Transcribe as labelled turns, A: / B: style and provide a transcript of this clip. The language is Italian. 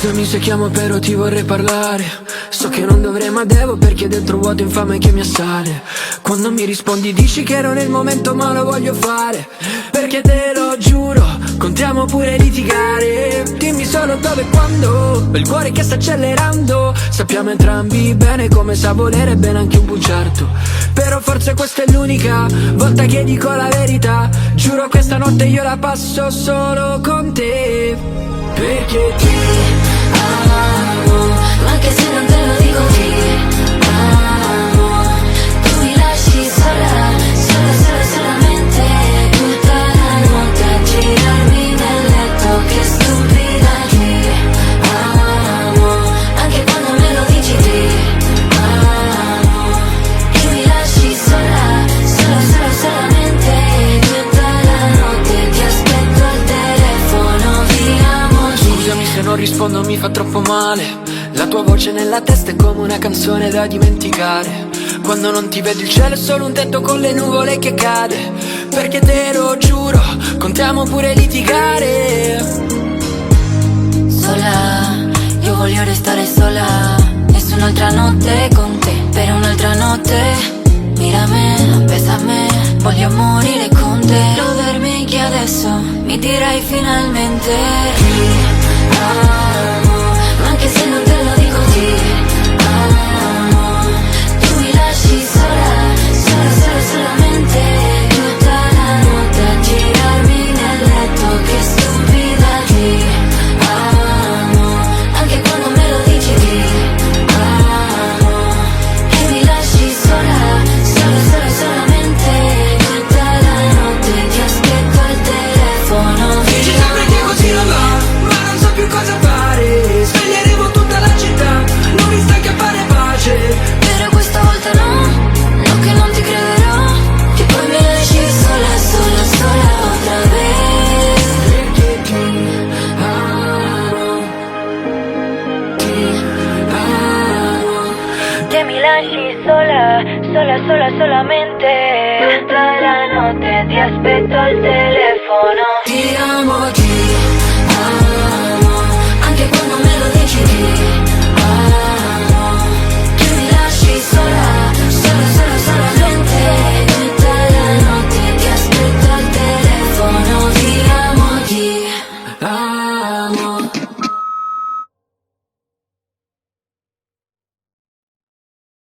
A: Scusami se chiamo però ti vorrei parlare. So che non dovrei ma devo perché dentro vuoto infame che mi assale. Quando mi rispondi dici che ero nel momento ma lo voglio fare. Perché te lo giuro, contiamo pure litigare. Dimmi solo dove e quando, ho il cuore che sta accelerando. Sappiamo entrambi bene come sa volere bene anche un bugiardo. Però forse questa è l'unica volta che dico la verità. Giuro questa notte io la passo solo con te. Perché ti amo,
B: anche se non te lo dico ti amo. Tu mi lasci sola, sola, sola, solamente tutta la notte a girarmi nel letto. Che stupida ti amo, anche quando me lo dici ti amo. Tu mi lasci sola, sola, sola, solamente tutta la notte ti aspetto al telefono, ti amo.
A: Scusami se non rispondo, mi fa troppo male. La tua voce nella testa è come una canzone da dimenticare. Quando non ti vedo il cielo è solo un tetto con le nuvole che cade. Perché te lo giuro, contiamo pure litigare.
B: Sola, io voglio restare sola. Nessun'altra notte con te, per un'altra notte. Mirame, bésame, voglio morire con te. Lo vermi che adesso mi dirai finalmente ti amo, anche se non te lo dico ti amo. Tu mi lasci sola, sola, sola, solamente tutta la notte a girarmi nel letto. Che stupida ti amo, anche quando me lo dici ti amo. E mi lasci sola, sola, sola, solamente tutta la notte ti aspetto al telefono.
A: Dici sempre che così non va, ma non so più cosa fare. Sveglieremo tutta la città, non mi stanchi a fare pace.
B: Però questa volta no, no che non ti crederò. Che poi mi lasci sola, sola, sola otra vez.
A: Perché ti amo, ti amo.
B: Che mi lasci sola, sola, sola, solamente tutta la notte ti aspetto al telefono.
A: Ti amo, ti